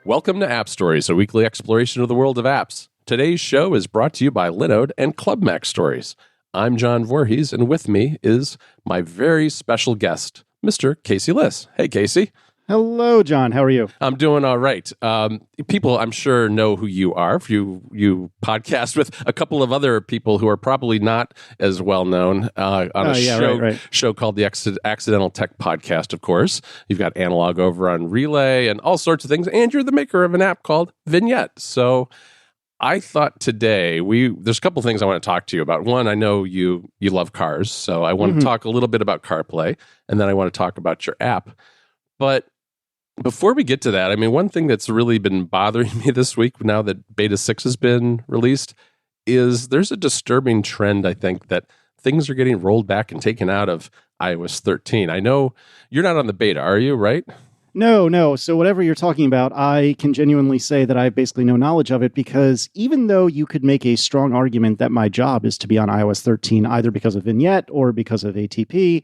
Welcome to App Stories, a weekly exploration of the world of apps. Today's show is brought to you by Linode and Club Mac Stories. I'm John Voorhees, and with me is my very special guest, Mr. Casey Liss. Hey, Casey. Hello, John. How are you? I'm doing all right. People, I'm sure, know who you are. If you podcast with a couple of other people who are probably not as well known on a show called the Accidental Tech Podcast, of course. You've got Analog over on Relay and all sorts of things, and you're the maker of an app called Vignette. So I thought today, there's a couple things I want to talk to you about. One, I know you love cars, so I want to talk a little bit about CarPlay, and then I want to talk about your app. But before we get to that, I mean, one thing that's really been bothering me this week, now that Beta 6 has been released, is there's a disturbing trend, I think, that things are getting rolled back and taken out of iOS 13. I know you're not on the beta, are you, right? No. So whatever you're talking about, I can genuinely say that I have basically no knowledge of it, because even though you could make a strong argument that my job is to be on iOS 13, either because of Vignette or because of ATP,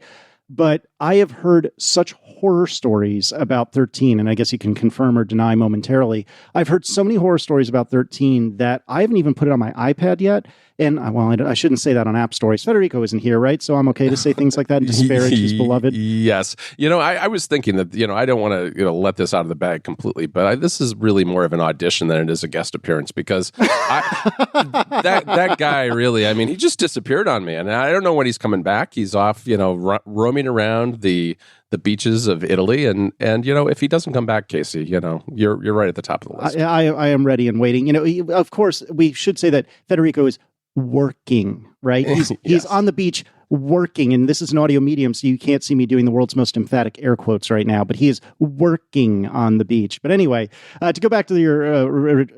but I have heard such horror stories about 13, and I guess you can confirm or deny momentarily. I've heard so many horror stories about 13 that I haven't even put it on my iPad yet. And, I shouldn't say that on App Stories. Federico isn't here, right? So I'm okay to say things like that and disparage his beloved. Yes. I was thinking that, I don't want to let this out of the bag completely, but this is really more of an audition than it is a guest appearance, because that guy really, he just disappeared on me. And I don't know when he's coming back. He's off, roaming around the beaches of Italy. And if he doesn't come back, Casey, you're right at the top of the list. I am ready and waiting. Of course, we should say that Federico is working, right? He's yes. on the beach working, and this is an audio medium, so you can't see me doing the world's most emphatic air quotes right now, but he is working on the beach. But anyway, to go back to your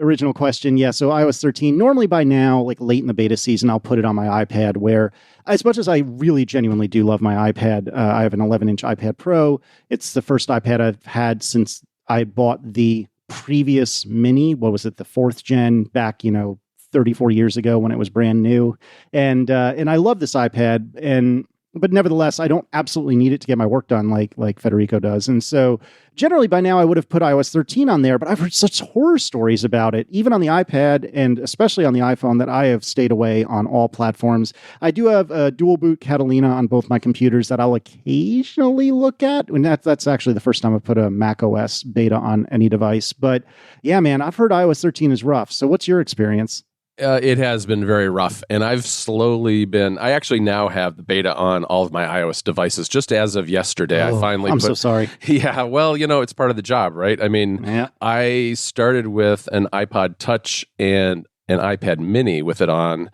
original question, so iOS 13, normally by now, like late in the beta season, I'll put it on my iPad, where as much as I really genuinely do love my iPad, I have an 11-inch iPad Pro. It's the first iPad I've had since I bought the previous mini. What was it? The 4th gen back, 34 years ago when it was brand new. And I love this iPad, but nevertheless, I don't absolutely need it to get my work done like Federico does. And so generally by now I would have put iOS 13 on there, but I've heard such horror stories about it, even on the iPad and especially on the iPhone, that I have stayed away on all platforms. I do have a dual boot Catalina on both my computers that I'll occasionally look at. And that's actually the first time I've put a Mac OS beta on any device. But yeah, man, I've heard iOS 13 is rough. So what's your experience? It has been very rough, and I actually now have the beta on all of my iOS devices. Just as of yesterday, I finally I'm so sorry. Yeah, well, it's part of the job, right? I started with an iPod Touch and an iPad Mini with it on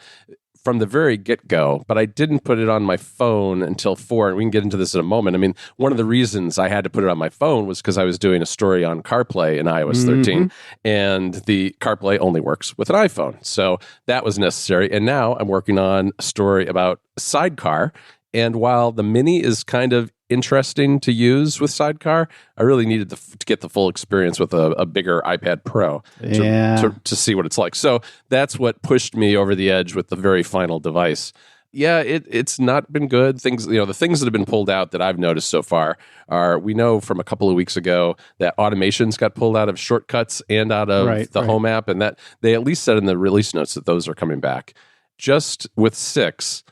from the very get-go, but I didn't put it on my phone until 4, and we can get into this in a moment. One of the reasons I had to put it on my phone was because I was doing a story on CarPlay in iOS 13, and the CarPlay only works with an iPhone, so that was necessary. And now I'm working on a story about Sidecar, and while the Mini is kind of interesting to use with Sidecar, I really needed to get the full experience with a bigger iPad Pro to see what it's like. So that's what pushed me over the edge with the very final device. Yeah, it's not been good. The things that have been pulled out that I've noticed so far are, we know from a couple of weeks ago that automations got pulled out of shortcuts and out of the Home app, and that they at least said in the release notes that those are coming back. Just with 6,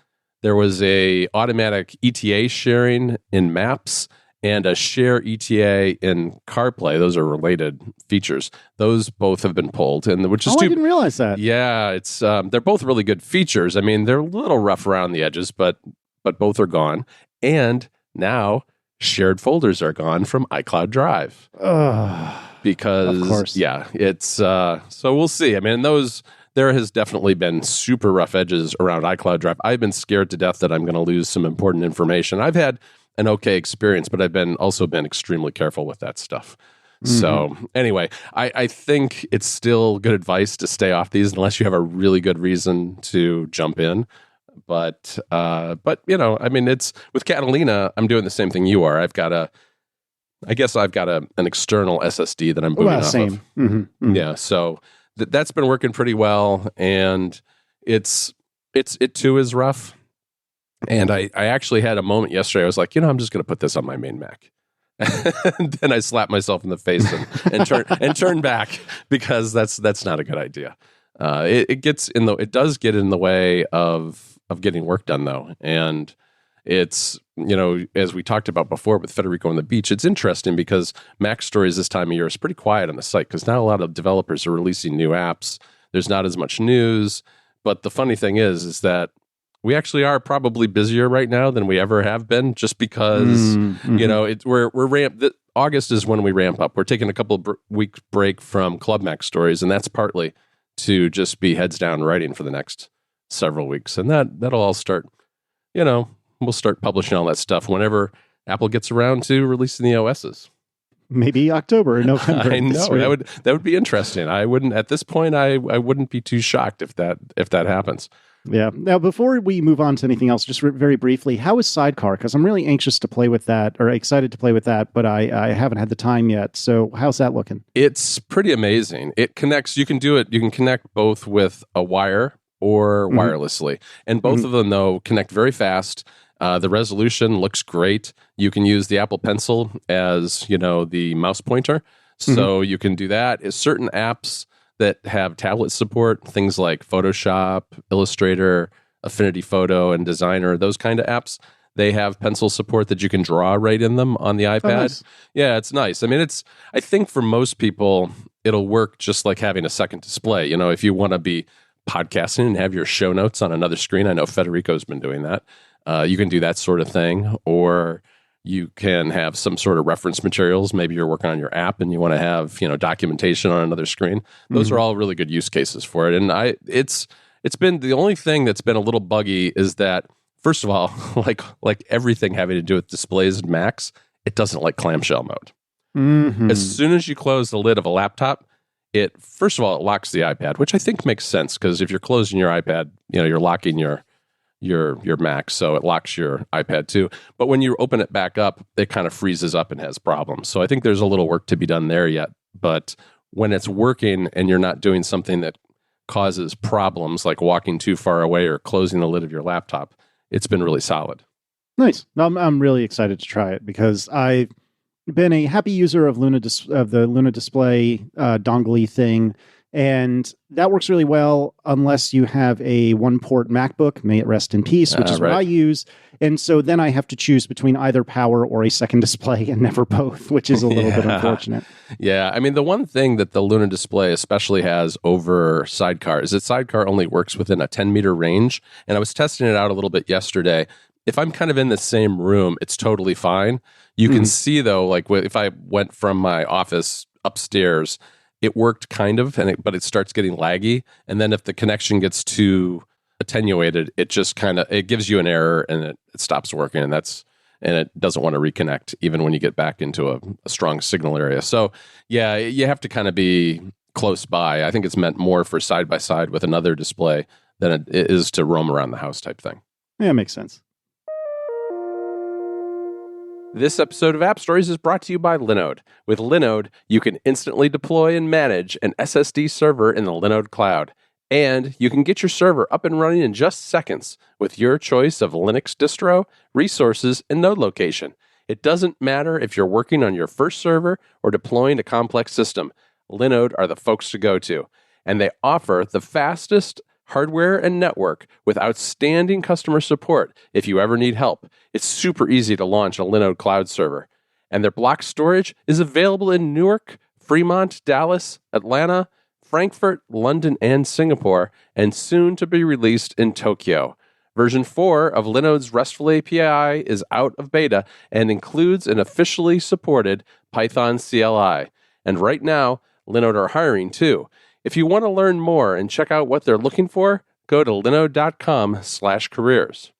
there was a automatic ETA sharing in Maps and a share ETA in CarPlay. Those are related features. Those both have been pulled, I didn't realize that. Yeah, it's they're both really good features. They're a little rough around the edges, but both are gone. And now shared folders are gone from iCloud Drive. Because, of course. Yeah, it's so we'll see. There has definitely been super rough edges around iCloud Drive. I've been scared to death that I'm going to lose some important information. I've had an okay experience, but I've also been extremely careful with that stuff. So anyway, I think it's still good advice to stay off these unless you have a really good reason to jump in. But it's with Catalina, I'm doing the same thing you are. I've got an external SSD that I'm booting off of. Yeah, so that's been working pretty well, and it too is rough. And I actually had a moment yesterday. I was like, I'm just going to put this on my main Mac. And then I slap myself in the face and turn back, because that's not a good idea. It does get in the way of getting work done, though. And it's, as we talked about before with Federico on the beach, it's interesting because Mac Stories this time of year is pretty quiet on the site because not a lot of developers are releasing new apps. There's not as much news. But the funny thing is that we actually are probably busier right now than we ever have been, just because we're ramped. August is when we ramp up. We're taking a couple of weeks break from Club Mac Stories, and that's partly to just be heads down writing for the next several weeks, and that'll all start. We'll start publishing all that stuff whenever Apple gets around to releasing the OSs. Maybe October or November. I know that would be interesting. I wouldn't at this point. I wouldn't be too shocked if that happens. Yeah. Now, before we move on to anything else, just very briefly, how is Sidecar? Because I'm really anxious to play with that, or excited to play with that, but I haven't had the time yet. So how's that looking? It's pretty amazing. It connects. You can do it. You can connect both with a wire or wirelessly, and both of them though connect very fast. The resolution looks great. You can use the Apple Pencil as the mouse pointer, so you can do that. Certain apps that have tablet support, things like Photoshop, Illustrator, Affinity Photo, and Designer, those kind of apps, they have pencil support that you can draw right in them on the iPad. Oh, nice. Yeah, it's nice. I mean, I think for most people, it'll work just like having a second display. If you want to be podcasting and have your show notes on another screen, I know Federico's been doing that. You can do that sort of thing, or you can have some sort of reference materials. Maybe you're working on your app and you want to have, documentation on another screen. Those are all really good use cases for it. And it's been the only thing that's been a little buggy is that, first of all, like everything having to do with displays and Macs, it doesn't like clamshell mode. As soon as you close the lid of a laptop, first of all, it locks the iPad, which I think makes sense because if you're closing your iPad, you're locking your Mac, so it locks your iPad too. But when you open it back up, it kind of freezes up and has problems. So I think there's a little work to be done there yet. But when it's working and you're not doing something that causes problems like walking too far away or closing the lid of your laptop, it's been really solid. Nice. I'm really excited to try it because I've been a happy user of the Luna Display dongle thing. And that works really well unless you have a one-port MacBook, may it rest in peace, which is what I use. And so then I have to choose between either power or a second display and never both, which is a little bit unfortunate. Yeah, I mean, the one thing that the Luna Display especially has over Sidecar is that Sidecar only works within a 10-meter range. And I was testing it out a little bit yesterday. If I'm kind of in the same room, it's totally fine. You can see, though, like if I went from my office upstairs, it worked kind of, but it starts getting laggy. And then if the connection gets too attenuated, it just it gives you an error and it stops working. And it doesn't want to reconnect even when you get back into a strong signal area. So yeah, you have to kind of be close by. I think it's meant more for side by side with another display than it is to roam around the house type thing. Yeah, makes sense. This episode of App Stories is brought to you by Linode. With Linode, you can instantly deploy and manage an SSD server in the Linode cloud. And you can get your server up and running in just seconds with your choice of Linux distro, resources, and node location. It doesn't matter if you're working on your first server or deploying a complex system. Linode are the folks to go to. And they offer the fastest hardware and network with outstanding customer support if you ever need help. It's super easy to launch a Linode cloud server. And their block storage is available in Newark, Fremont, Dallas, Atlanta, Frankfurt, London, and Singapore, and soon to be released in Tokyo. Version 4 of Linode's RESTful API is out of beta and includes an officially supported Python CLI. And right now, Linode are hiring too. If you want to learn more and check out what they're looking for, go to linode.com/careers.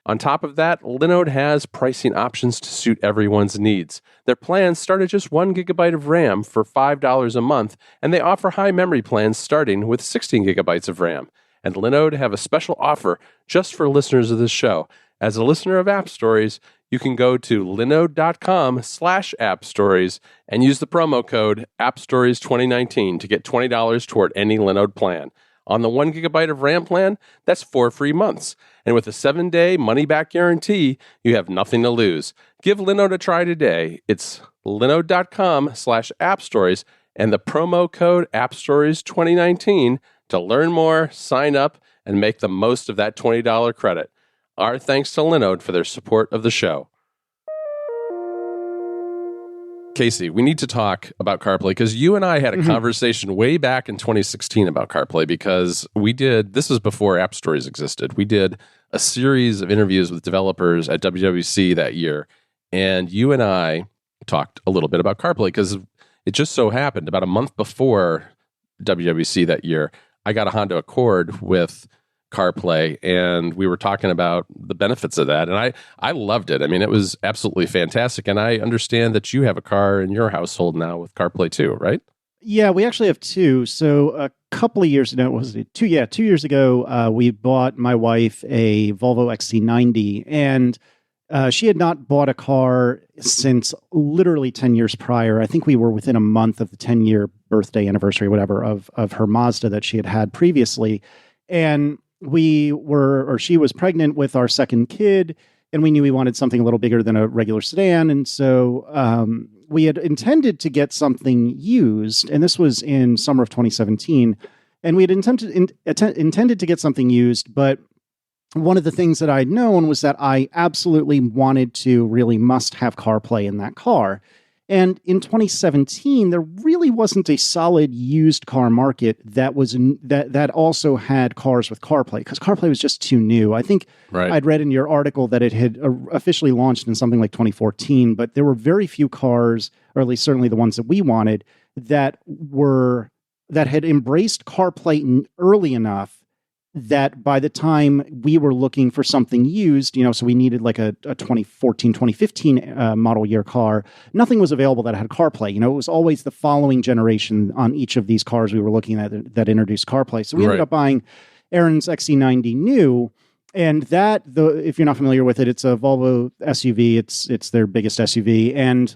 On top of that, Linode has pricing options to suit everyone's needs. Their plans start at just 1 gigabyte of RAM for $5 a month, and they offer high memory plans starting with 16 gigabytes of RAM. And Linode have a special offer just for listeners of this show. As a listener of App Stories, you can go to linode.com/appstories and use the promo code AppStories2019 to get $20 toward any Linode plan. On the 1 gigabyte of RAM plan, that's 4 free months. And with a 7-day money-back guarantee, you have nothing to lose. Give Linode a try today. It's linode.com/appstories and the promo code appstories2019 to learn more, sign up, and make the most of that $20 credit. Our thanks to Linode for their support of the show. Casey, we need to talk about CarPlay because you and I had a conversation way back in 2016 about CarPlay because this was before App Stories existed. We did a series of interviews with developers at WWC that year, and you and I talked a little bit about CarPlay because it just so happened about a month before WWC that year, I got a Honda Accord with CarPlay, and we were talking about the benefits of that, and I loved it. I mean, it was absolutely fantastic, and I understand that you have a car in your household now with CarPlay too, right? Yeah, we actually have two. So a couple of years ago, 2 years ago, we bought my wife a Volvo XC90, and she had not bought a car since literally 10 years prior. I think we were within a month of the 10-year birthday anniversary, whatever, of her Mazda that she had previously, and she was pregnant with our second kid, and we knew we wanted something a little bigger than a regular sedan. And so we had intended to get something used, and this was in summer of 2017. And we had intended to get something used, but one of the things that I'd known was that I absolutely wanted to really must have CarPlay in that car. And in 2017, there really wasn't a solid used car market that also had cars with CarPlay, because CarPlay was just too new. I think I'd read in your article that it had officially launched in something like 2014, but there were very few cars, or at least certainly the ones that we wanted, that had embraced CarPlay early enough that by the time we were looking for something used, so we needed like a 2014, 2015 model year car, nothing was available that had CarPlay. It was always the following generation on each of these cars we were looking at that introduced CarPlay. So we ended up buying Aaron's XC90 new, and that, if you're not familiar with it, it's a Volvo SUV. It's their biggest SUV, and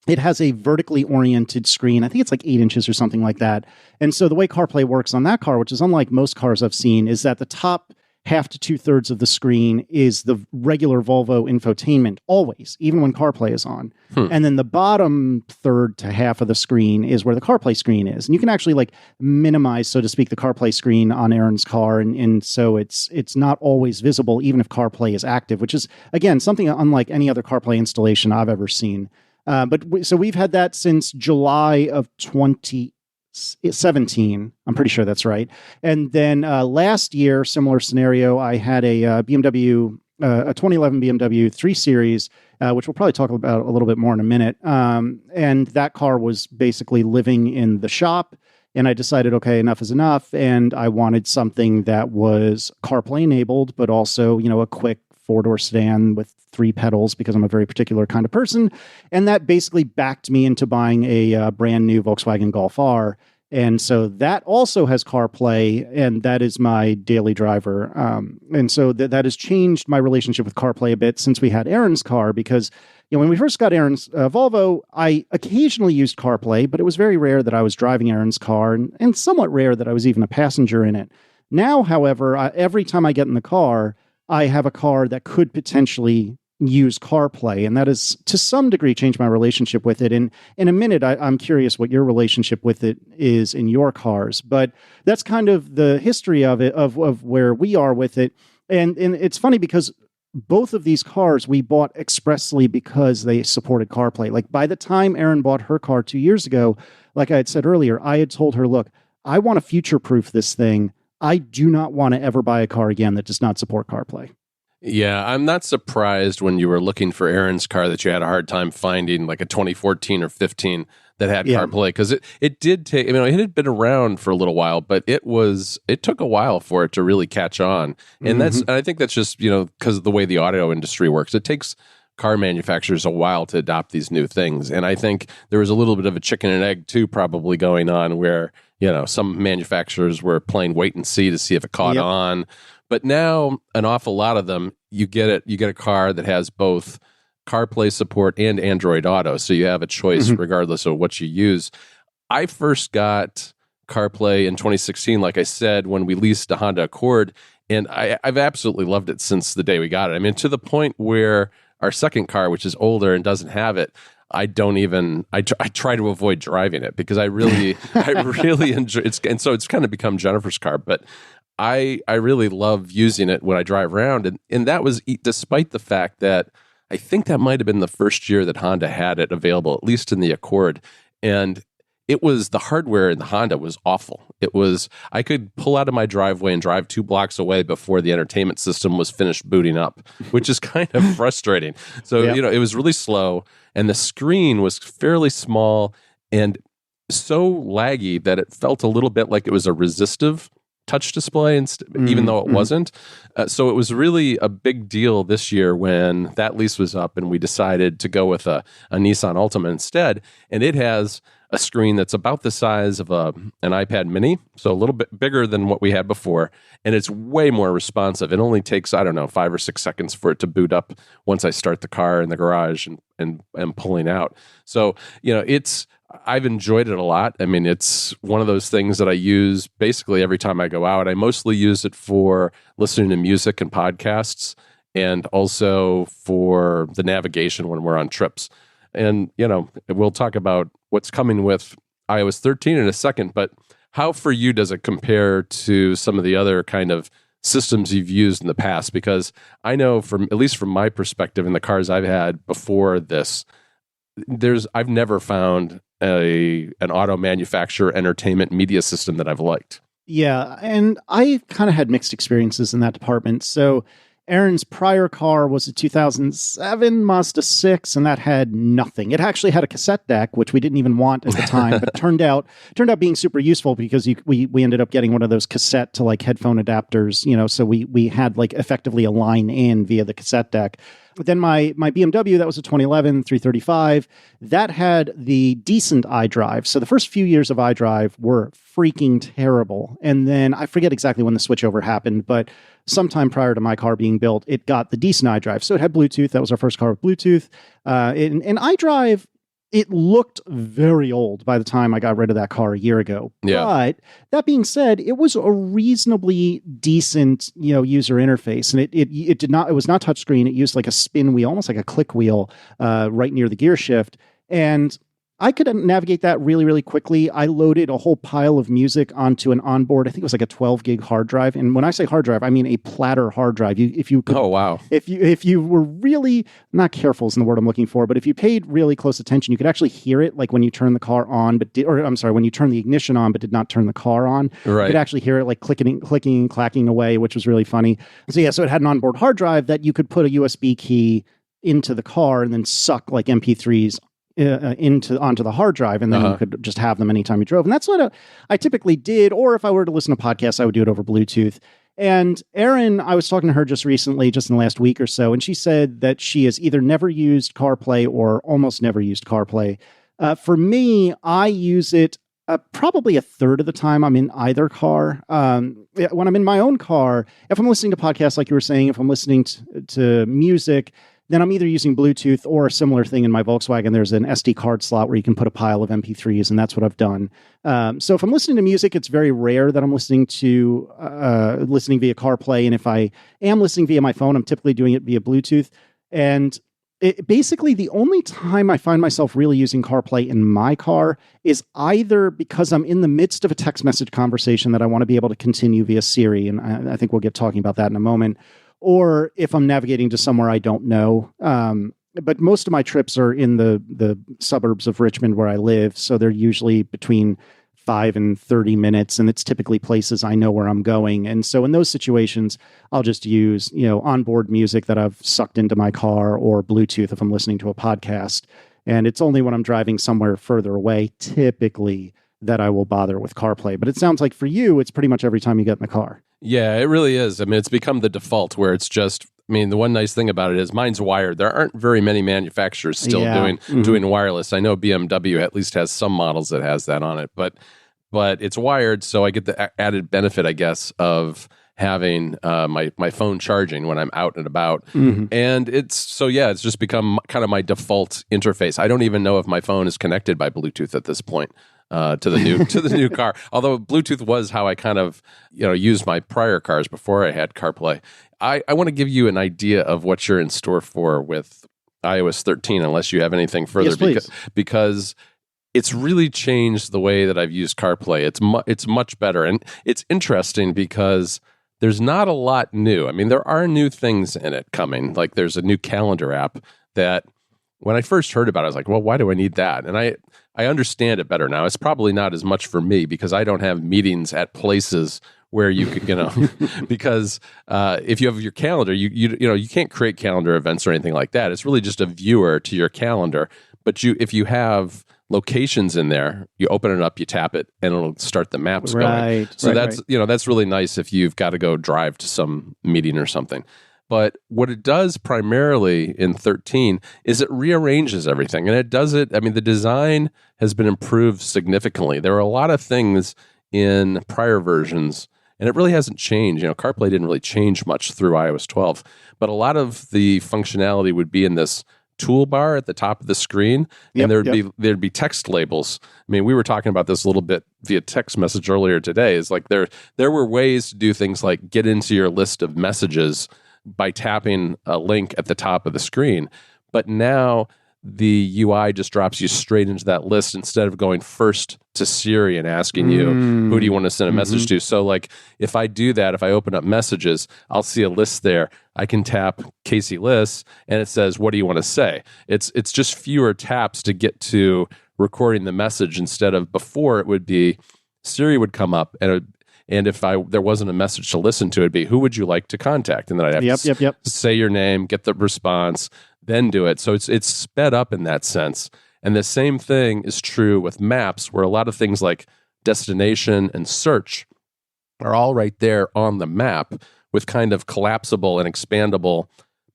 it has a vertically oriented screen. I think it's like 8 inches or something like that. And so the way CarPlay works on that car, which is unlike most cars I've seen, is that the top half to 2/3 of the screen is the regular Volvo infotainment, always, even when CarPlay is on. And then the bottom third to half of the screen is where the CarPlay screen is. And you can actually like minimize, so to speak, the CarPlay screen on Aaron's car. And so it's not always visible, even if CarPlay is active, which is, again, something unlike any other CarPlay installation I've ever seen. So we've had that since July of 2017. I'm pretty sure that's right. And then last year, similar scenario, I had a 2011 BMW 3 Series, which we'll probably talk about a little bit more in a minute. And that car was basically living in the shop. And I decided, okay, enough is enough. And I wanted something that was CarPlay enabled, but also, a quick 4-door sedan with 3 pedals, because I'm a very particular kind of person. And that basically backed me into buying a brand new Volkswagen Golf R. And so that also has CarPlay, and that is my daily driver. And so that has changed my relationship with CarPlay a bit since we had Aaron's car, because when we first got Aaron's Volvo, I occasionally used CarPlay, but it was very rare that I was driving Aaron's car, and somewhat rare that I was even a passenger in it. Now, however, every time I get in the car, I have a car that could potentially use CarPlay, and that has to some degree changed my relationship with it. And in a minute, I'm curious what your relationship with it is in your cars, but that's kind of the history of it, of where we are with it. And it's funny because both of these cars we bought expressly because they supported CarPlay. Like by the time Erin bought her car 2 years ago, like I had said earlier, I had told her, look, I want to future-proof this thing. I do not want to ever buy a car again that does not support CarPlay. Yeah, I'm not surprised when you were looking for Aaron's car that you had a hard time finding like a 2014 or 15 that had CarPlay, because it did take, it had been around for a little while, but it took a while for it to really catch on. And I think that's just, because of the way the audio industry works. It takes car manufacturers a while to adopt these new things. And I think there was a little bit of a chicken and egg too probably going on where, some manufacturers were playing wait and see to see if it caught on. But now an awful lot of them, you get a car that has both CarPlay support and Android Auto. So you have a choice regardless of what you use. I first got CarPlay in 2016, like I said, when we leased a Honda Accord, and I've absolutely loved it since the day we got it. I mean, to the point where our second car, which is older and doesn't have it, I try to avoid driving it because I really enjoy it. And so it's kind of become Jennifer's car, but I really love using it when I drive around. And that was despite the fact that I think that might have been the first year that Honda had it available, at least in the Accord. And it was, the hardware in the Honda was awful. I could pull out of my driveway and drive 2 blocks away before the entertainment system was finished booting up, which is kind of frustrating. So, it was really slow, and the screen was fairly small and so laggy that it felt a little bit like it was a resistive touch display, even though it wasn't. So it was really a big deal this year when that lease was up and we decided to go with a Nissan Altima instead. And it has a screen that's about the size of an iPad mini, so a little bit bigger than what we had before. And it's way more responsive. It only takes, 5 or 6 seconds for it to boot up once I start the car in the garage and pulling out. So, I've enjoyed it a lot. I mean, it's one of those things that I use basically every time I go out. I mostly use it for listening to music and podcasts, and also for the navigation when we're on trips. And, we'll talk about what's coming with iOS 13 in a second, but how for you does it compare to some of the other kind of systems you've used in the past? Because I know at least from my perspective in the cars I've had before this, I've never found an auto manufacturer entertainment media system that I've liked. Yeah, and I kind of had mixed experiences in that department. So Aaron's prior car was a 2007 Mazda 6, and that had nothing. It actually had a cassette deck, which we didn't even want at the time, but turned out being super useful because we ended up getting one of those cassette to like headphone adapters, so we had like effectively a line in via the cassette deck. But then my BMW, that was a 2011 335, that had the decent iDrive. So the first few years of iDrive were freaking terrible. And then I forget exactly when the switchover happened, but sometime prior to my car being built, it got the decent iDrive. So it had Bluetooth. That was our first car with Bluetooth. And iDrive, it looked very old by the time I got rid of that car a year ago. Yeah. But that being said, it was a reasonably decent, user interface. And it was not touchscreen. It used like a spin wheel, almost like a click wheel, right near the gear shift. And I could navigate that really, really quickly. I loaded a whole pile of music onto an onboard. I think it was like a 12 gig hard drive. And when I say hard drive, I mean a platter hard drive. Oh, wow. If you were really not careful isn't the word I'm looking for, but if you paid really close attention, you could actually hear it, like when you turn the car on, when you turn the ignition on, but did not turn the car on. Right. You could actually hear it like clicking and clacking away, which was really funny. So yeah, so it had an onboard hard drive that you could put a USB key into the car and then suck like MP3s onto the hard drive, and then you could just have them anytime you drove. And that's what I typically did. Or if I were to listen to podcasts, I would do it over Bluetooth. And Erin, I was talking to her just recently, just in the last week or so, and she said that she has either never used CarPlay or almost never used CarPlay. For me, I use it probably a third of the time I'm in either car. When I'm in my own car, if I'm listening to podcasts, like you were saying, if I'm listening to music, then I'm either using Bluetooth or a similar thing in my Volkswagen. There's an SD card slot where you can put a pile of MP3s, and that's what I've done. So if I'm listening to music, it's very rare that I'm listening via CarPlay. And if I am listening via my phone, I'm typically doing it via Bluetooth. And basically, the only time I find myself really using CarPlay in my car is either because I'm in the midst of a text message conversation that I want to be able to continue via Siri, and I think we'll get talking about that in a moment, or if I'm navigating to somewhere I don't know. But most of my trips are in the suburbs of Richmond where I live, so they're usually between 5 and 30 minutes, and it's typically places I know where I'm going. And so in those situations, I'll just use, onboard music that I've sucked into my car, or Bluetooth if I'm listening to a podcast. And it's only when I'm driving somewhere further away, typically, that I will bother with CarPlay. But it sounds like for you, it's pretty much every time you get in the car. Yeah, it really is. I mean, it's become the default where it's just, the one nice thing about it is mine's wired. There aren't very many manufacturers still doing wireless. I know BMW at least has some models that has that on it, but it's wired, so I get the added benefit, I guess, of having my phone charging when I'm out and about. Mm-hmm. And it's just become kind of my default interface. I don't even know if my phone is connected by Bluetooth at this point. to the new car. Although Bluetooth was how I kind of used my prior cars before I had CarPlay. I want to give you an idea of what you're in store for with iOS 13, unless you have anything further, yes, please. because it's really changed the way that I've used CarPlay. It's much better, and it's interesting because there's not a lot new. I mean, there are new things in it coming. Like there's a new calendar app that when I first heard about it, I was like, well, why do I need that? And I understand it better now. It's probably not as much for me because I don't have meetings at places where you could, because if you have your calendar, you can't create calendar events or anything like that. It's really just a viewer to your calendar. But if you have locations in there, you open it up, you tap it, and it'll start the maps going. So that's really nice if you've got to go drive to some meeting or something. But what it does primarily in 13 is it rearranges everything. And it does it, I mean, the design has been improved significantly. There are a lot of things in prior versions, and it really hasn't changed. CarPlay didn't really change much through iOS 12, but a lot of the functionality would be in this toolbar at the top of the screen, and there'd be text labels. I mean, we were talking about this a little bit via text message earlier today. Is like there were ways to do things like get into your list of messages by tapping a link at the top of the screen. But now the UI just drops you straight into that list instead of going first to Siri and asking you, who do you want to send a message to? So like if I do that, if I open up messages, I'll see a list there. I can tap Casey Liss and it says, what do you want to say? It's just fewer taps to get to recording the message instead of before it would be Siri would come up and if there wasn't a message to listen to, it'd be, who would you like to contact? And then I'd have to say your name, get the response, then do it. So it's sped up in that sense. And the same thing is true with maps, where a lot of things like destination and search are all right there on the map with kind of collapsible and expandable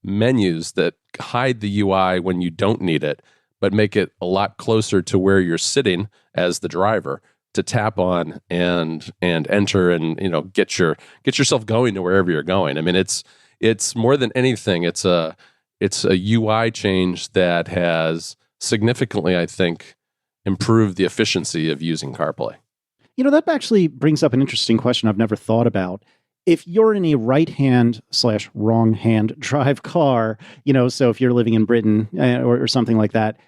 menus that hide the UI when you don't need it, but make it a lot closer to where you're sitting as the driver to tap on and enter and get yourself going to wherever you're going. I mean, it's more than anything, it's a UI change that has significantly, I think, improved the efficiency of using CarPlay. That actually brings up an interesting question I've never thought about. If you're in a right-hand / wrong-hand drive car, so if you're living in Britain or something like that,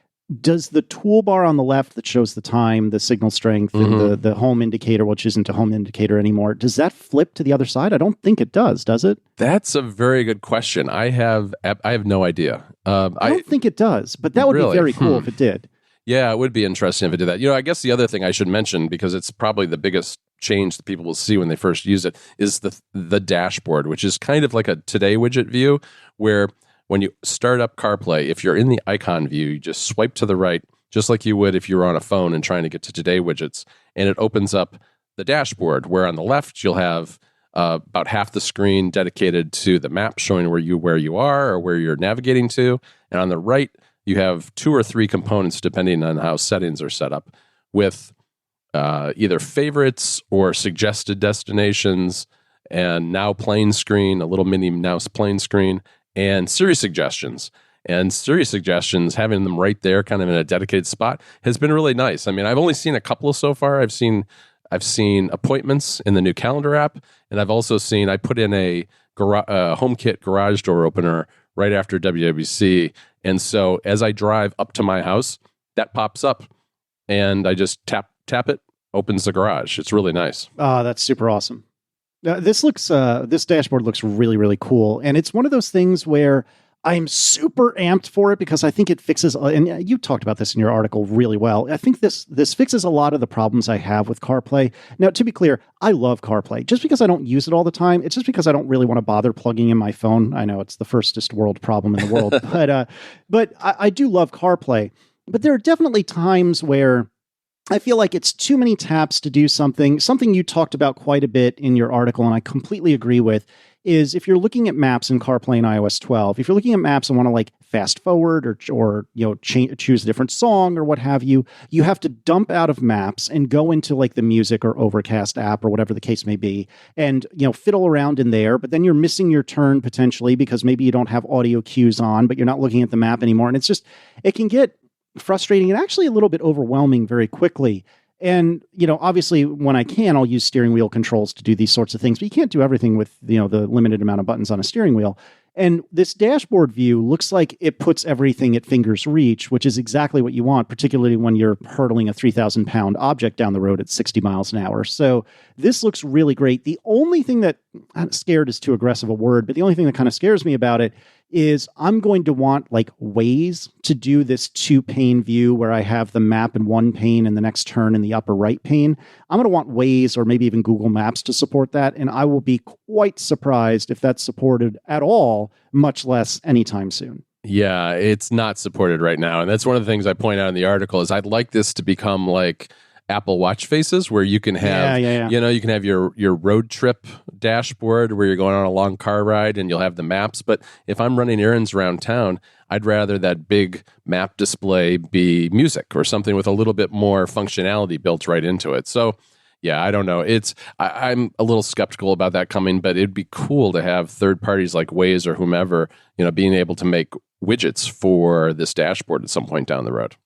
does the toolbar on the left that shows the time, the signal strength, and the home indicator, which isn't a home indicator anymore, does that flip to the other side? I don't think it does it? That's a very good question. I have no idea. I don't think it does, but that would be very cool if it did. Yeah, it would be interesting if it did that. I guess the other thing I should mention, because it's probably the biggest change that people will see when they first use it, is the dashboard, which is kind of like a Today widget view, where when you start up CarPlay, if you're in the icon view, you just swipe to the right, just like you would if you were on a phone and trying to get to Today widgets, and it opens up the dashboard, where on the left you'll have about half the screen dedicated to the map showing where you are or where you're navigating to, and on the right you have 2 or 3 components depending on how settings are set up, with either favorites or suggested destinations, and now plain screen, a little mini now plain screen, and Siri suggestions. And Siri suggestions, having them right there kind of in a dedicated spot, has been really nice. I mean, I've only seen a couple so far. I've seen appointments in the new calendar app, and I've also seen, I put in a HomeKit garage door opener right after WWDC. And so as I drive up to my house, that pops up, and I just tap it, opens the garage. It's really nice. Oh, that's super awesome. This dashboard looks really, really cool. And it's one of those things where I'm super amped for it because I think it fixes, and you talked about this in your article really well. I think this fixes a lot of the problems I have with CarPlay. Now, to be clear, I love CarPlay. Just because I don't use it all the time, it's just because I don't really want to bother plugging in my phone. I know it's the firstest world problem in the world, but I do love CarPlay. But there are definitely times where I feel like it's too many taps to do something you talked about quite a bit in your article, and I completely agree with, is if you're looking at maps in CarPlay in iOS 12, if you're looking at maps and want to fast forward or choose a different song or what have you, you have to dump out of maps and go into the music or Overcast app or whatever the case may be, and fiddle around in there. But then you're missing your turn potentially because maybe you don't have audio cues on, but you're not looking at the map anymore, and it can get frustrating and actually a little bit overwhelming very quickly. And, obviously when I can, I'll use steering wheel controls to do these sorts of things, but you can't do everything with, the limited amount of buttons on a steering wheel. And this dashboard view looks like it puts everything at finger's reach, which is exactly what you want, particularly when you're hurtling a 3,000-pound object down the road at 60 miles an hour. So this looks really great. The only thing that, scared is too aggressive a word, but the only thing that kind of scares me about it is I'm going to want like Waze to do this 2-pane view where I have the map in one pane and the next turn in the upper right pane. I'm going to want Waze or maybe even Google Maps to support that. And I will be quite surprised if that's supported at all, much less anytime soon. Yeah, it's not supported right now. And that's one of the things I point out in the article is I'd like this to become like Apple Watch faces where you can have, you can have your road trip dashboard where you're going on a long car ride and you'll have the maps. But if I'm running errands around town, I'd rather that big map display be music or something with a little bit more functionality built right into it. So yeah, I don't know. I'm a little skeptical about that coming, but it'd be cool to have third parties like Waze or whomever, being able to make widgets for this dashboard at some point down the road.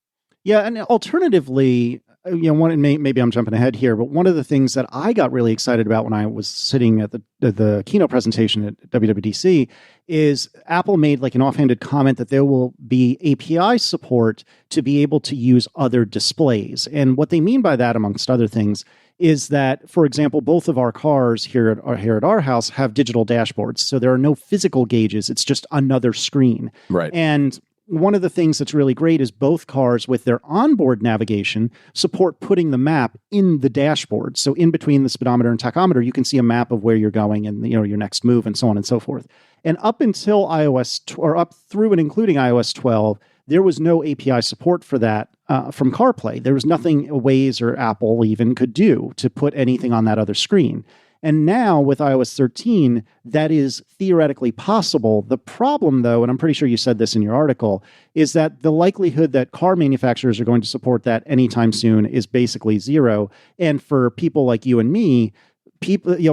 Yeah, and alternatively, maybe I'm jumping ahead here, but one of the things that I got really excited about when I was sitting at the keynote presentation at WWDC is Apple made like an offhanded comment that there will be API support to be able to use other displays. And what they mean by that, amongst other things, is that, for example, both of our cars here at our house have digital dashboards. So there are no physical gauges. It's just another screen. Right. And one of the things that's really great is both cars with their onboard navigation support putting the map in the dashboard. So in between the speedometer and tachometer, you can see a map of where you're going and your next move and so on and so forth. And up until up through and including iOS 12, there was no API support for that from CarPlay. There was nothing Waze or Apple even could do to put anything on that other screen. And now with iOS 13, that is theoretically possible. The problem, though, and I'm pretty sure you said this in your article, is that the likelihood that car manufacturers are going to support that anytime soon is basically zero. And for people like you and me,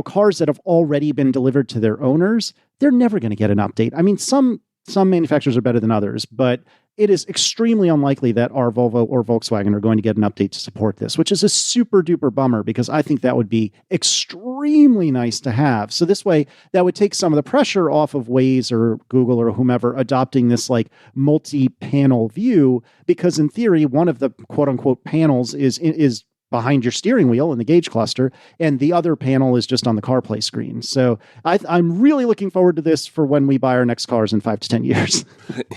cars that have already been delivered to their owners, they're never going to get an update. I mean, some manufacturers are better than others, but it is extremely unlikely that our Volvo or Volkswagen are going to get an update to support this, which is a super duper bummer because I think that would be extremely nice to have. So this way, that would take some of the pressure off of Waze or Google or whomever adopting this like multi-panel view, because in theory, one of the quote unquote panels is behind your steering wheel in the gauge cluster, and the other panel is just on the CarPlay screen. So I'm really looking forward to this for when we buy our next cars in 5 to 10 years.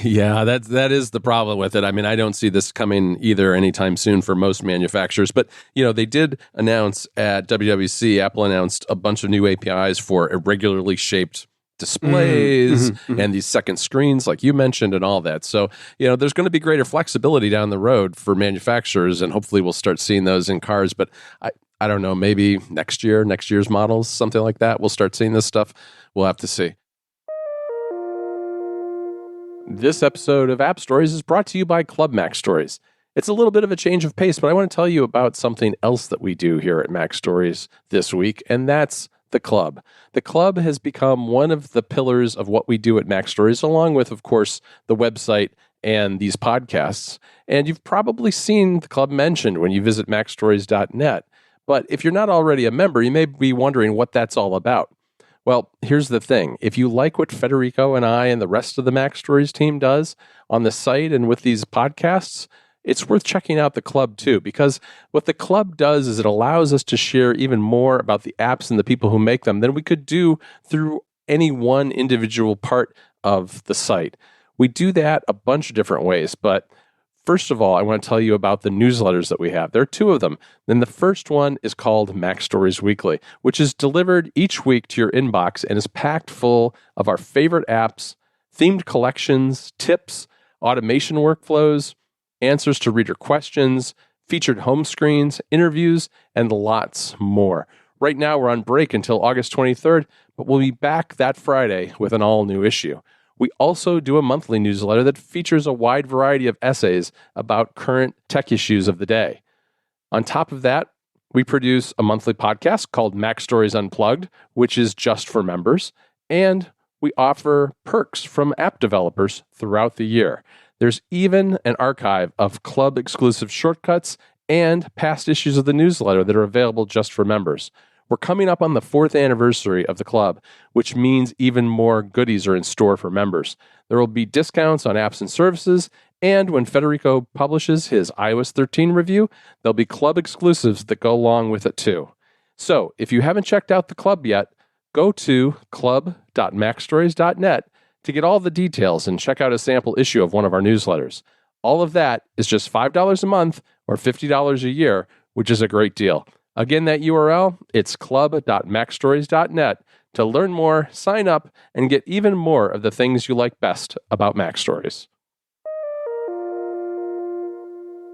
Yeah, that is the problem with it. I mean, I don't see this coming either anytime soon for most manufacturers, but they did announce at WWDC, Apple announced a bunch of new APIs for irregularly shaped displays and these second screens like you mentioned and all that. So, there's going to be greater flexibility down the road for manufacturers, and hopefully we'll start seeing those in cars. But I don't know, maybe next year's models, something like that, we'll start seeing this stuff. We'll have to see. This episode of App Stories is brought to you by Club Mac Stories. It's a little bit of a change of pace, but I want to tell you about something else that we do here at Mac Stories this week, and that's the Club. The Club has become one of the pillars of what we do at Mac Stories, along with, of course, the website and these podcasts. And you've probably seen the Club mentioned when you visit macstories.net. But if you're not already a member, you may be wondering what that's all about. Well, here's the thing. If you like what Federico and I and the rest of the Mac Stories team does on the site and with these podcasts, it's worth checking out the Club too, because what the Club does is it allows us to share even more about the apps and the people who make them than we could do through any one individual part of the site. We do that a bunch of different ways, but first of all, I want to tell you about the newsletters that we have. There are 2 of them. Then the first one is called Mac Stories Weekly, which is delivered each week to your inbox and is packed full of our favorite apps, themed collections, tips, automation workflows, answers to reader questions, featured home screens, interviews, and lots more. Right now, we're on break until August 23rd, but we'll be back that Friday with an all-new issue. We also do a monthly newsletter that features a wide variety of essays about current tech issues of the day. On top of that, we produce a monthly podcast called Mac Stories Unplugged, which is just for members, and we offer perks from app developers throughout the year. There's even an archive of club-exclusive shortcuts and past issues of the newsletter that are available just for members. We're coming up on the 4th anniversary of the club, which means even more goodies are in store for members. There will be discounts on apps and services, and when Federico publishes his iOS 13 review, there'll be club exclusives that go along with it too. So, if you haven't checked out the club yet, go to club.macstories.net to get all the details and check out a sample issue of one of our newsletters. All of that is just $5 a month or $50 a year, which is a great deal. Again, that URL, it's club.macstories.net to learn more, sign up, and get even more of the things you like best about Mac Stories.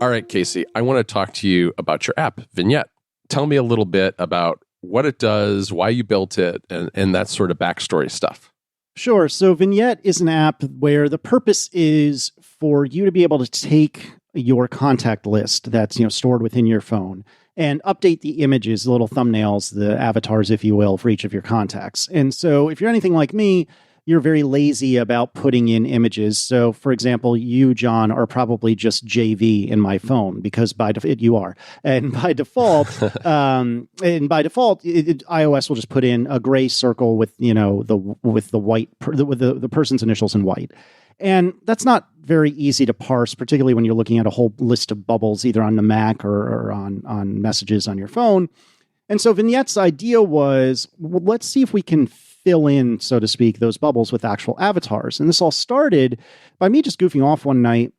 All right, Casey, I want to talk to you about your app, Vignette. Tell me a little bit about what it does, why you built it, and that sort of backstory stuff. Sure. So Vignette is an app where the purpose is for you to be able to take your contact list that's stored within your phone and update the images, the little thumbnails, the avatars, if you will, for each of your contacts. And so if you're anything like me, you're very lazy about putting in images. So, for example, you, John, are probably just JV in my phone because by default you are, and by default, iOS will just put in a gray circle with the white with the person's initials in white, and that's not very easy to parse, particularly when you're looking at a whole list of bubbles either on the Mac or on messages on your phone. And so Vignette's idea was, well, let's see if we can fill in, so to speak, those bubbles with actual avatars. And this all started by me just goofing off one night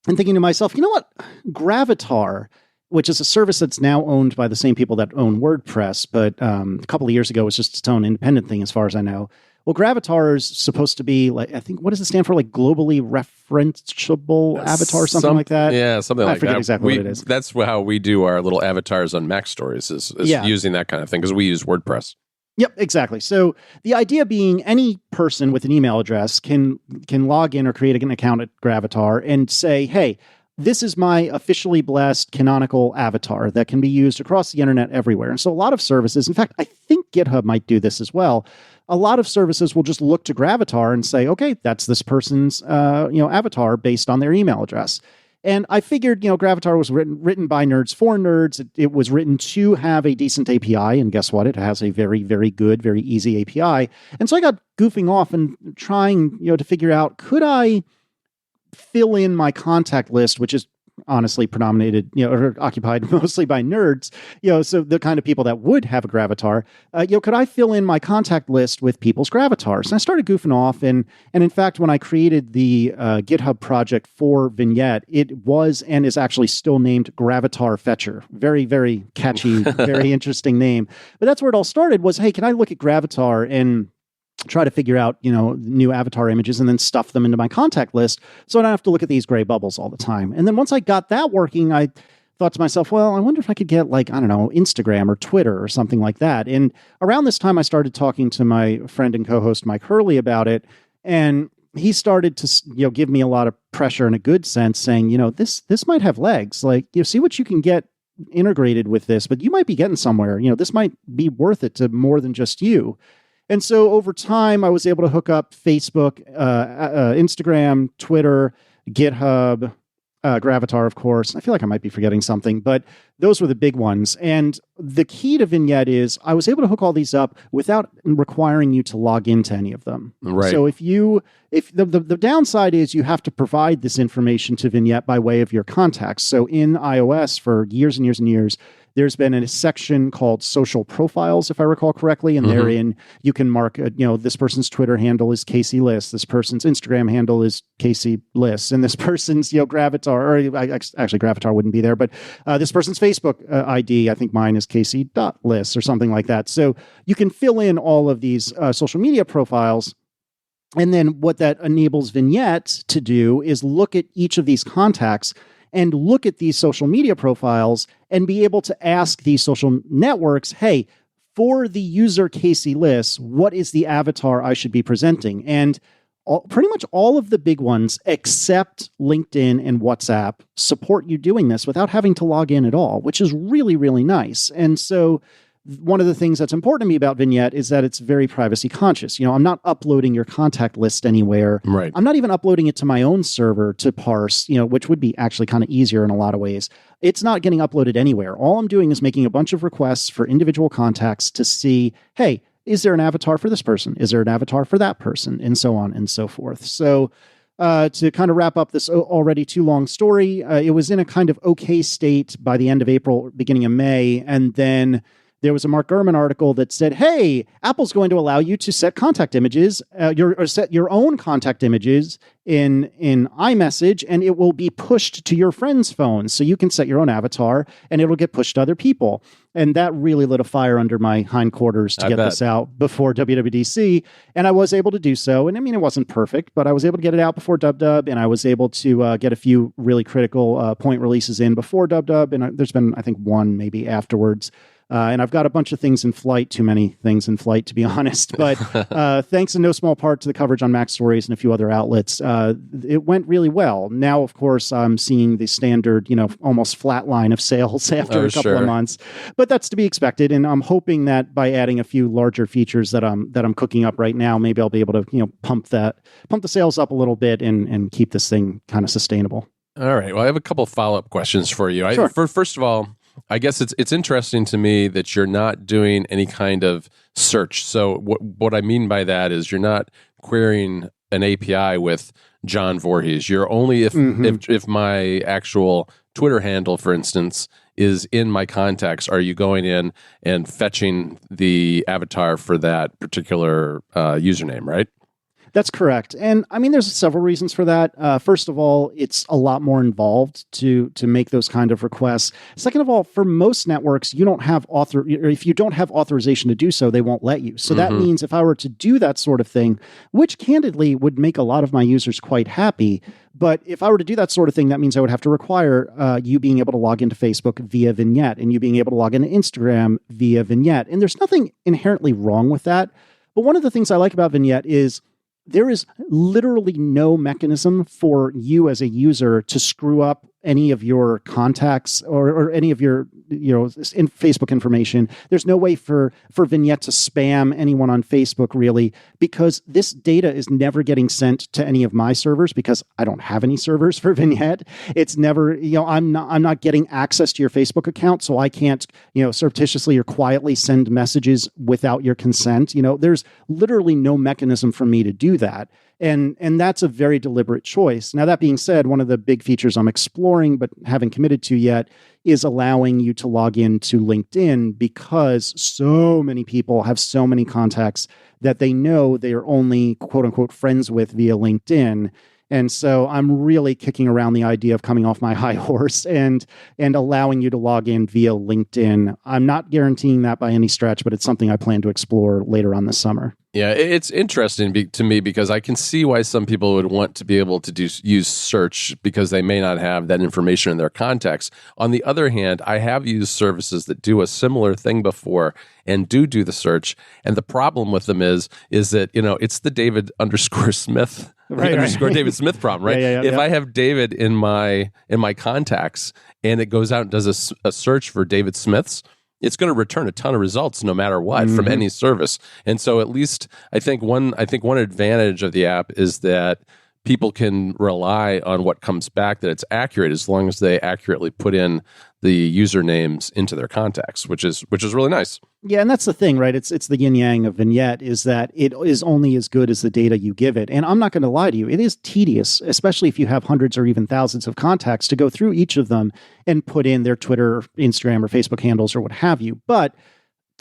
and thinking to myself, you know what? Gravatar, which is a service that's now owned by the same people that own WordPress, but a couple of years ago it was just its own independent thing as far as I know. Well, Gravatar is supposed to be like, I think, what does it stand for? Like globally referenceable avatar, something like that? Yeah, something like that. I forget exactly what it is. That's how we do our little avatars on Mac Stories is using that kind of thing because we use WordPress. Yep, exactly. So the idea being any person with an email address can log in or create an account at Gravatar and say, hey, this is my officially blessed canonical avatar that can be used across the internet everywhere. And so a lot of services, in fact, I think GitHub might do this as well. A lot of services will just look to Gravatar and say, okay, that's this person's avatar based on their email address. And I figured, Gravatar was written by nerds for nerds. It was written to have a decent API. And guess what? It has a very, very good, very easy API. And so I got goofing off and trying, to figure out, could I fill in my contact list, which is honestly predominated, or occupied mostly by nerds, so the kind of people that would have a Gravatar, could I fill in my contact list with people's Gravatars? And I started goofing off. And in fact, when I created the GitHub project for Vignette, it was and is actually still named Gravatar Fetcher. Very, very catchy, very interesting name. But that's where it all started was, hey, can I look at Gravatar and try to figure out, new avatar images and then stuff them into my contact list so I don't have to look at these gray bubbles all the time. And then once I got that working, I thought to myself, well, I wonder if I could get Instagram or Twitter or something like that. And around this time, I started talking to my friend and co-host Mike Hurley about it. And he started to, give me a lot of pressure in a good sense saying, this might have legs. Like, see what you can get integrated with this, but you might be getting somewhere. This might be worth it to more than just you. And so over time, I was able to hook up Facebook, Instagram, Twitter, GitHub, Gravatar, of course. I feel like I might be forgetting something, but those were the big ones. And the key to Vignette is I was able to hook all these up without requiring you to log into any of them. Right. So if the downside is you have to provide this information to Vignette by way of your contacts. So in iOS for years and years and years, there's been a section called social profiles, if I recall correctly, and therein you can mark, this person's Twitter handle is Casey Liss, this person's Instagram handle is Casey Liss, and this person's, Gravatar, or actually Gravatar wouldn't be there, but this person's Facebook ID, I think mine is Casey.Liss or something like that. So you can fill in all of these social media profiles. And then what that enables Vignette to do is look at each of these contacts and look at these social media profiles and be able to ask these social networks, hey, for the user Casey Liss, what is the avatar I should be presenting? And pretty much all of the big ones, except LinkedIn and WhatsApp, support you doing this without having to log in at all, which is really, really nice. And so one of the things that's important to me about Vignette is that it's very privacy conscious. I'm not uploading your contact list anywhere. Right. I'm not even uploading it to my own server to parse, which would be actually kind of easier in a lot of ways. It's not getting uploaded anywhere. All I'm doing is making a bunch of requests for individual contacts to see, hey, is there an avatar for this person? Is there an avatar for that person? And so on and so forth. So to kind of wrap up this already too long story, it was in a kind of okay state by the end of April, beginning of May. And then there was a Mark Gurman article that said, hey, Apple's going to allow you to set contact images, set your own contact images in iMessage, and it will be pushed to your friends' phones. So you can set your own avatar, and it'll get pushed to other people. And that really lit a fire under my hindquarters to get this out before WWDC. And I was able to do so. And I mean, it wasn't perfect, but I was able to get it out before DubDub, and I was able to get a few really critical point releases in before DubDub. And there's been, I think, one maybe afterwards. And I've got a bunch of things in flight, too many things in flight, to be honest. But thanks in no small part to the coverage on Mac Stories and a few other outlets, it went really well. Now, of course, I'm seeing the standard, almost flat line of sales after a couple of months. But that's to be expected. And I'm hoping that by adding a few larger features that I'm cooking up right now, maybe I'll be able to, pump the sales up a little bit and keep this thing kind of sustainable. All right. Well, I have a couple of follow-up questions for you. Sure. First of all, I guess it's interesting to me that you're not doing any kind of search. So what I mean by that is you're not querying an API with John Voorhees. You're only if my actual Twitter handle, for instance, is in my contacts, are you going in and fetching the avatar for that particular username, right? That's correct. And I mean, there's several reasons for that. First of all, it's a lot more involved to make those kind of requests. Second of all, for most networks, you don't have if you don't have authorization to do so, they won't let you. So that means if I were to do that sort of thing, which candidly would make a lot of my users quite happy, but if I were to do that sort of thing, that means I would have to require you being able to log into Facebook via Vignette and you being able to log into Instagram via Vignette. And there's nothing inherently wrong with that. But one of the things I like about Vignette is there is literally no mechanism for you as a user to screw up any of your contacts or any of your Facebook information. There's no way for Vignette to spam anyone on Facebook, really, because this data is never getting sent to any of my servers because I don't have any servers for Vignette. It's never, I'm not getting access to your Facebook account, so I can't, surreptitiously or quietly send messages without your consent. There's literally no mechanism for me to do that. And that's a very deliberate choice. Now, that being said, one of the big features I'm exploring but haven't committed to yet is allowing you to log into LinkedIn, because so many people have so many contacts that they know they are only quote unquote friends with via LinkedIn. And so I'm really kicking around the idea of coming off my high horse and allowing you to log in via LinkedIn. I'm not guaranteeing that by any stretch, but it's something I plan to explore later on this summer. Yeah, it's interesting to me because I can see why some people would want to be able to use search because they may not have that information in their contacts. On the other hand, I have used services that do a similar thing before and do the search. And the problem with them is that, it's the David _Smith underscore David Smith problem, right? If I have David in my contacts and it goes out and does a search for David Smiths, it's going to return a ton of results no matter what from any service. And so at least I think one advantage of the app is that people can rely on what comes back, that it's accurate as long as they accurately put in the usernames into their contacts, which is really nice. Yeah, and that's the thing, right? It's the yin yang of Vignette, is that it is only as good as the data you give it. And I'm not going to lie to you, it is tedious, especially if you have hundreds or even thousands of contacts, to go through each of them and put in their Twitter, Instagram, or Facebook handles or what have you. But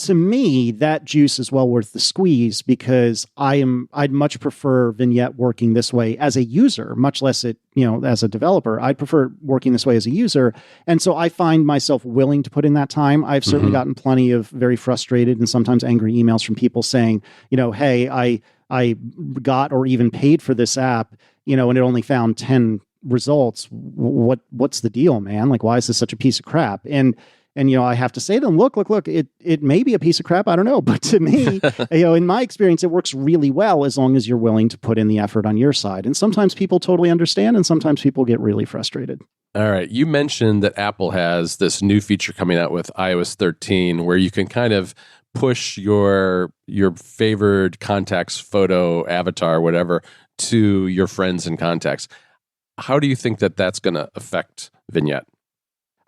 to me, that juice is well worth the squeeze, because I'd much prefer Vignette working this way as a user, much less as a developer. I'd prefer working this way as a user. And so I find myself willing to put in that time. I've certainly gotten plenty of very frustrated and sometimes angry emails from people saying, hey, I got or even paid for this app, and it only found 10 results. What's the deal, man? Like, why is this such a piece of crap? And I have to say to them, look, it may be a piece of crap. I don't know. But to me, in my experience, it works really well as long as you're willing to put in the effort on your side. And sometimes people totally understand, and sometimes people get really frustrated. All right. You mentioned that Apple has this new feature coming out with iOS 13 where you can kind of push your favored contacts photo, avatar, whatever, to your friends and contacts. How do you think that that's going to affect Vignette?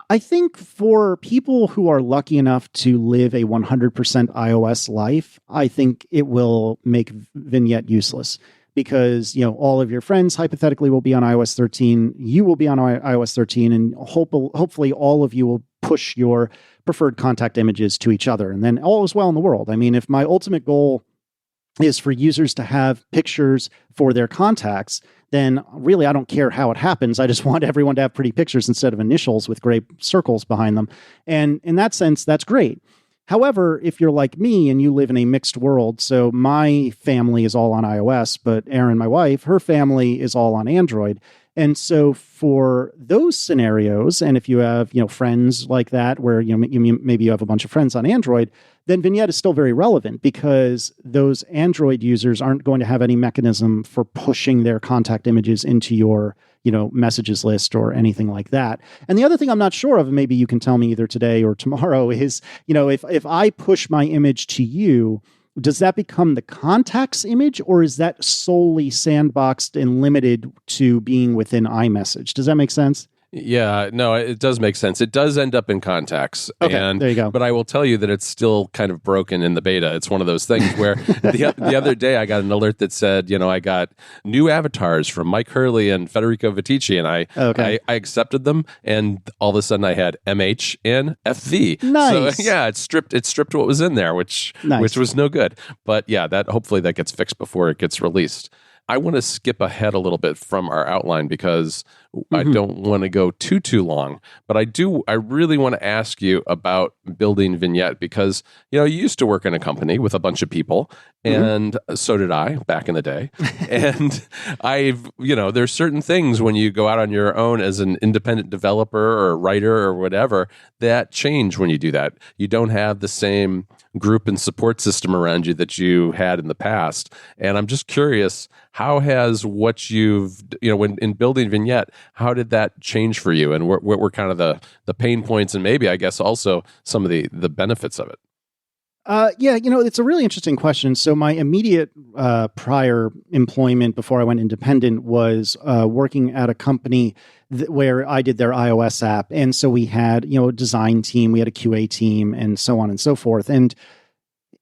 I think for people who are lucky enough to live a 100% iOS life, I think it will make Vignette useless because, all of your friends hypothetically will be on iOS 13. You will be on iOS 13, and hopefully all of you will push your preferred contact images to each other. And then all is well in the world. I mean, if my ultimate goal is for users to have pictures for their contacts, then really I don't care how it happens. I just want everyone to have pretty pictures instead of initials with gray circles behind them. And in that sense, that's great. However, if you're like me and you live in a mixed world, so my family is all on iOS, but Erin, my wife, her family is all on Android. And so for those scenarios, and if you have, friends like that, where, maybe you have a bunch of friends on Android, then Vignette is still very relevant because those Android users aren't going to have any mechanism for pushing their contact images into your, messages list or anything like that. And the other thing I'm not sure of, and maybe you can tell me either today or tomorrow, is, if I push my image to you, does that become the contacts image, or is that solely sandboxed and limited to being within iMessage? Does that make sense? Yeah, no, it does make sense. It does end up in contacts. Okay, and, there you go. But I will tell you that it's still kind of broken in the beta. It's one of those things where the other day I got an alert that said, I got new avatars from Mike Hurley and Federico Viticci, and I accepted them, and all of a sudden I had MH and FV. Nice. So yeah, it stripped what was in there, which was no good. But yeah, hopefully that gets fixed before it gets released. I want to skip ahead a little bit from our outline because I don't want to go too long, but I really want to ask you about building Vignette because, you used to work in a company with a bunch of people, and so did I back in the day. And there's certain things when you go out on your own as an independent developer or writer or whatever that change when you do that. You don't have the same group and support system around you that you had in the past. And I'm just curious, how has what you've, when in building Vignette, how did that change for you? And what were kind of the pain points and maybe, I guess, also some of the benefits of it? It's a really interesting question. So my immediate prior employment before I went independent was working at a company where I did their iOS app. And so we had, a design team, we had a QA team, and so on and so forth. And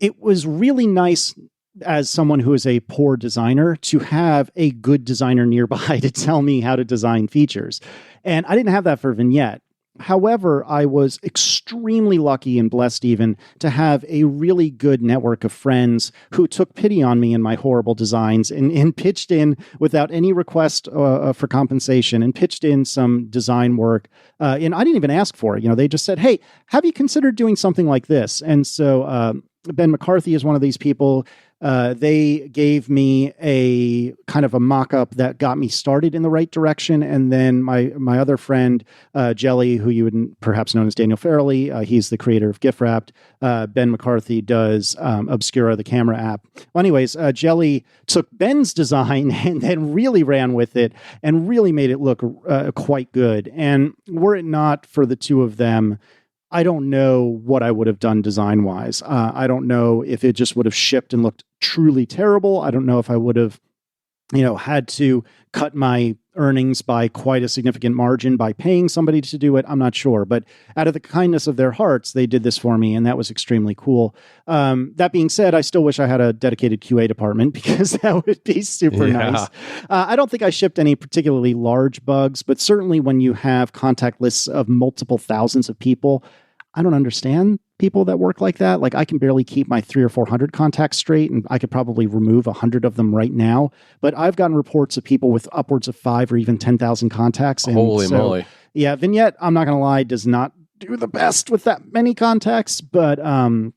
it was really nice as someone who is a poor designer to have a good designer nearby to tell me how to design features. And I didn't have that for Vignette. However, I was extremely lucky and blessed even to have a really good network of friends who took pity on me and my horrible designs and pitched in without any request for compensation and pitched in some design work. And I didn't even ask for it. They just said, hey, have you considered doing something like this? And so Ben McCarthy is one of these people. They gave me a kind of a mock-up that got me started in the right direction. And then my other friend, Jelly, who you would perhaps know as Daniel Farrelly, he's the creator of GIF Wrapped. Ben McCarthy does Obscura, the camera app. Well, anyways, Jelly took Ben's design and then really ran with it and really made it look quite good. And were it not for the two of them, I don't know what I would have done design-wise. I don't know if it just would have shipped and looked truly terrible. I don't know if I would have, had to cut my earnings by quite a significant margin by paying somebody to do it. I'm not sure. But out of the kindness of their hearts, they did this for me, and that was extremely cool. That being said, I still wish I had a dedicated QA department because that would be super nice. I don't think I shipped any particularly large bugs, but certainly when you have contact lists of multiple thousands of people, I don't understand people that work like that. Like I can barely keep my 300 or 400 contacts straight, and I could probably remove 100 of them right now. But I've gotten reports of people with upwards of 5 or even 10,000 contacts. And holy moly! Yeah, Vignette, I'm not going to lie, does not do the best with that many contacts. But having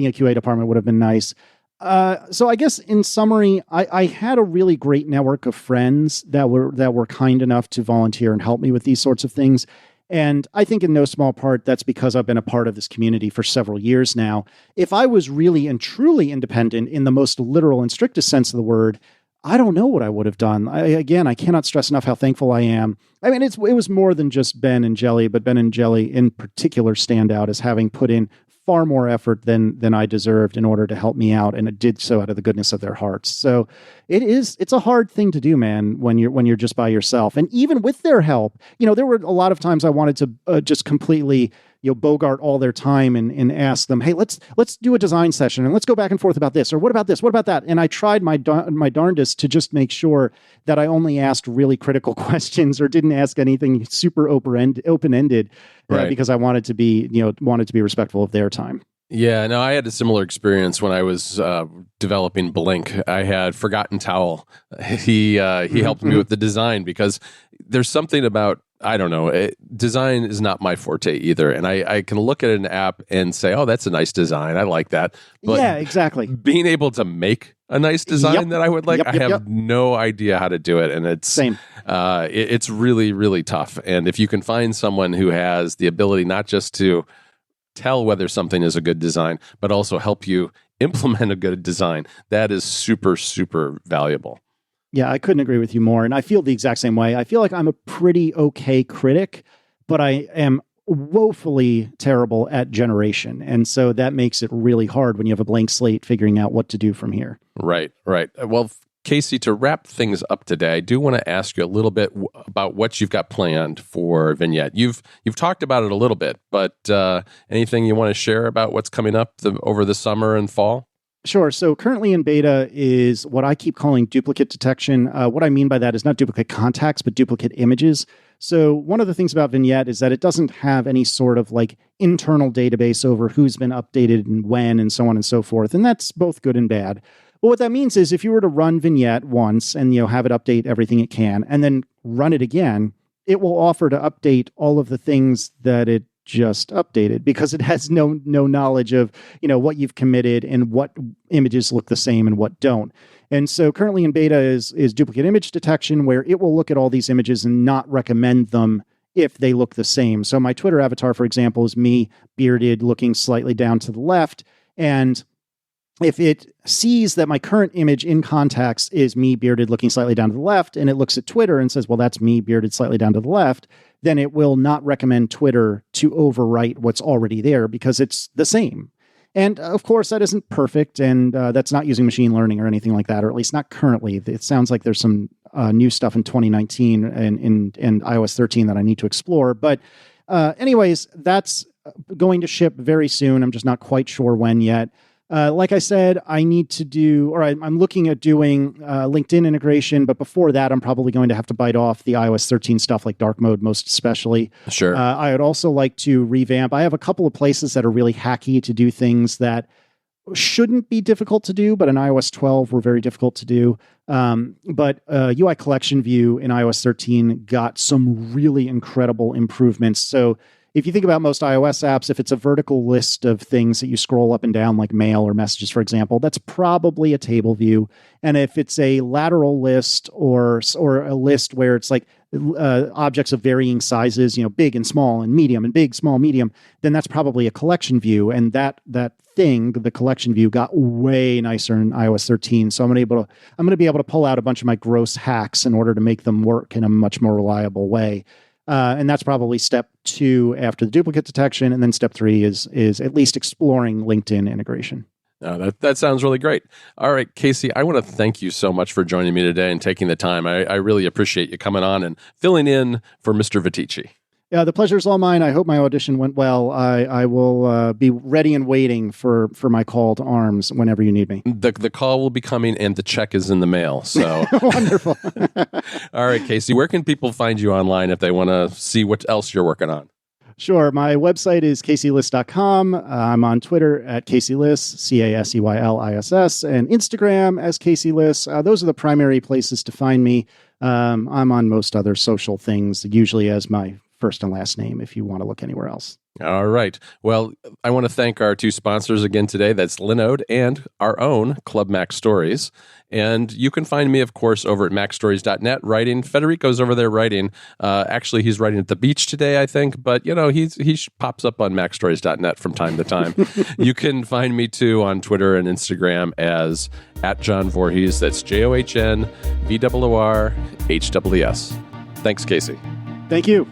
a QA department would have been nice. So I guess in summary, I had a really great network of friends that were kind enough to volunteer and help me with these sorts of things. And I think in no small part, that's because I've been a part of this community for several years now. If I was really and truly independent in the most literal and strictest sense of the word, I don't know what I would have done. Again, I cannot stress enough how thankful I am. I mean, it was more than just Ben and Jelly, but Ben and Jelly in particular stand out as having put in far more effort than I deserved in order to help me out, and it did so out of the goodness of their hearts. So it's a hard thing to do, man, when you're just by yourself. And even with their help, there were a lot of times I wanted to just completely bogart all their time and ask them, hey, let's do a design session and let's go back and forth about this, or what about this, what about that? And I tried my darndest to just make sure that I only asked really critical questions or didn't ask anything super open-ended, right. Because I wanted to be respectful of their time. Yeah, no, I had a similar experience when I was developing Blink. I had Forgotten Towel. He helped me with the design, because there's something about, I don't know, design is not my forte either. And I can look at an app and say, oh, that's a nice design. I like that. But yeah, exactly. Being able to make a nice design that I would like, I have no idea how to do it. And it's same. It's really, really tough. And if you can find someone who has the ability not just to tell whether something is a good design, but also help you implement a good design, that is super, super valuable. Yeah, I couldn't agree with you more. And I feel the exact same way. I feel like I'm a pretty okay critic, but I am woefully terrible at generation. And so that makes it really hard when you have a blank slate figuring out what to do from here. Right. Well, Casey, to wrap things up today, I do want to ask you a little bit about what you've got planned for Vignette. You've talked about it a little bit, but anything you want to share about what's coming up over the summer and fall? Sure. So currently in beta is what I keep calling duplicate detection. What I mean by that is not duplicate contacts, but duplicate images. So one of the things about Vignette is that it doesn't have any sort of like internal database over who's been updated and when and so on and so forth. And that's both good and bad. But what that means is if you were to run Vignette once and have it update everything it can and then run it again, it will offer to update all of the things that it just updated, because it has no knowledge of what you've committed and what images look the same and what don't. And so currently in beta is duplicate image detection, where it will look at all these images and not recommend them if they look the same. So my Twitter avatar, for example, is me bearded looking slightly down to the left, and if it sees that my current image in contacts is me bearded looking slightly down to the left, and it looks at Twitter and says, well, that's me bearded slightly down to the left, then it will not recommend Twitter to overwrite what's already there because it's the same. And of course, that isn't perfect, and that's not using machine learning or anything like that, or at least not currently. It sounds like there's some new stuff in 2019 and in iOS 13 that I need to explore. But anyways, that's going to ship very soon. I'm just not quite sure when yet. Like I said, I need to do, or I'm looking at doing LinkedIn integration, but before that, I'm probably going to have to bite off the iOS 13 stuff like dark mode, most especially. Sure. I would also like to revamp. I have a couple of places that are really hacky to do things that shouldn't be difficult to do, but in iOS 12 were very difficult to do. But UI collection view in iOS 13 got some really incredible improvements. So if you think about most iOS apps, if it's a vertical list of things that you scroll up and down, like mail or messages, for example, that's probably a table view. And if it's a lateral list or a list where it's like objects of varying sizes, big and small and medium and big, small, medium, then that's probably a collection view. And that thing, the collection view, got way nicer in iOS 13. So I'm going to be able to pull out a bunch of my gross hacks in order to make them work in a much more reliable way. And that's probably step 2 after the duplicate detection. And then step 3 is at least exploring LinkedIn integration. That sounds really great. All right, Casey, I want to thank you so much for joining me today and taking the time. I really appreciate you coming on and filling in for Mr. Viticci. Yeah, the pleasure is all mine. I hope my audition went well. I will be ready and waiting for my call to arms whenever you need me. The call will be coming and the check is in the mail. So wonderful. All right, Casey, where can people find you online if they want to see what else you're working on? Sure. My website is caseyliss.com. I'm on Twitter at Casey Liss, CaseyLiss, and Instagram as Casey Liss. Those are the primary places to find me. I'm on most other social things, usually as my first and last name if you want to look anywhere else. All right. Well, I want to thank our two sponsors again today. That's Linode and our own Club Mac Stories. And you can find me, of course, over at macstories.net writing. Federico's over there writing. Actually, he's writing at the beach today, I think. But, you know, he pops up on macstories.net from time to time. You can find me, too, on Twitter and Instagram as @JohnVorhees. That's JohnVorHWS. Thanks, Casey. Thank you.